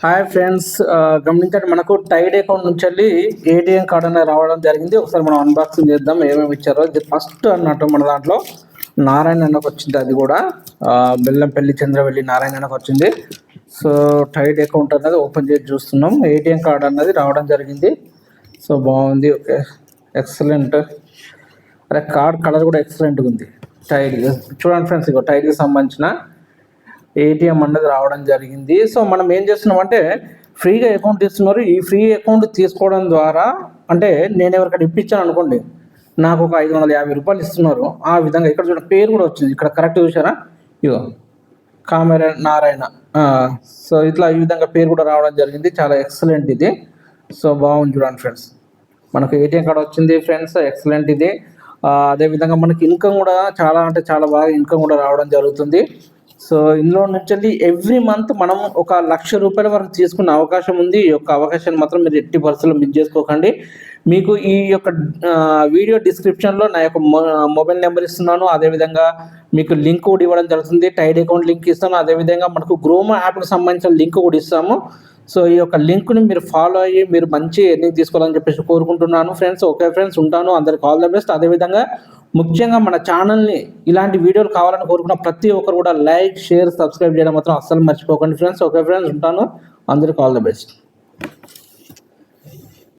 Hi friends, గమనించండి, మనకు Tide account నుంచి వెళ్ళి ఏటీఎం కార్డ్ అనేది రావడం జరిగింది. ఒకసారి మనం అన్బాక్సింగ్ చేద్దాం ఏమేమి ఇచ్చారో. ఇది ఫస్ట్ అన్నట్టు మన దాంట్లో నారాయణ అన్నకు వచ్చింది. అది కూడా బెల్లంపల్లి చంద్రవెల్లి నారాయణ అన్నకు వచ్చింది. సో టైడ్ అకౌంట్ అనేది ఓపెన్ చేసి చూస్తున్నాం. ఏటీఎం కార్డ్ అనేది రావడం జరిగింది. సో బాగుంది, ఓకే, ఎక్సలెంట్. అరే కార్డ్ కలర్ కూడా ఎక్సలెంట్గా ఉంది. టైడ్ చూడండి ఫ్రెండ్స్, ఇగో టైడ్కి సంబంధించిన ఏటీఎం అన్నది రావడం జరిగింది. సో మనం ఏం చేస్తున్నామంటే ఫ్రీగా అకౌంట్ ఇస్తున్నారు. ఈ ఫ్రీ అకౌంట్ తీసుకోవడం ద్వారా అంటే నేను ఎవరికైనా ఇప్పించాను అనుకోండి, నాకు ఒక 550 రూపాయలు ఇస్తున్నారు. ఆ విధంగా ఇక్కడ చూడండి పేరు కూడా వచ్చింది, ఇక్కడ కరెక్ట్ చూసారా, ఇగో కామెరా నారాయణ. సో ఇట్లా ఈ విధంగా పేరు కూడా రావడం జరిగింది. చాలా ఎక్సలెంట్ ఇది. సో బాగుంది చూడండి ఫ్రెండ్స్, మనకు ఏటీఎం కార్డ్ వచ్చింది ఫ్రెండ్స్, ఎక్సలెంట్ ఇది. అదేవిధంగా మనకి ఇన్కమ్ కూడా చాలా అంటే చాలా బాగా ఇన్కమ్ కూడా రావడం జరుగుతుంది. సో ఇందులో నుంచి ఎవ్రీ మంత్ మనం ఒక 1,00,000 రూపాయల వరకు తీసుకునే అవకాశం ఉంది. ఈ యొక్క అవకాశాన్ని మాత్రం మీరు ఎట్టి పరిస్థితుల్లో మిస్ చేసుకోకండి. మీకు ఈ యొక్క వీడియో డిస్క్రిప్షన్లో నా యొక్క మొబైల్ నెంబర్ ఇస్తున్నాను. అదేవిధంగా మీకు లింక్ కూడా ఇవ్వడం జరుగుతుంది. టైడ్ అకౌంట్ లింక్ ఇస్తాను. అదేవిధంగా మనకు గ్రోమా యాప్కి సంబంధించిన లింక్ కూడా ఇస్తాము. సో ఈ యొక్క లింక్ని మీరు ఫాలో అయ్యి మీరు మంచి ఎర్నింగ్ తీసుకోవాలని చెప్పేసి కోరుకుంటున్నాను ఫ్రెండ్స్. ఓకే ఫ్రెండ్స్, ఉంటాను. అందరికి ఆల్ ద బెస్ట్. అదేవిధంగా ముఖ్యంగా మన ఛానల్ని ఇలాంటి వీడియోలు కావాలని కోరుకున్న ప్రతి ఒక్కరు కూడా లైక్, షేర్, సబ్స్క్రైబ్ చేయడం మాత్రం అస్సలు మర్చిపోకండి ఫ్రెండ్స్. ఓకే ఫ్రెండ్స్, ఉంటాను. అందరికి ఆల్ ద బెస్ట్.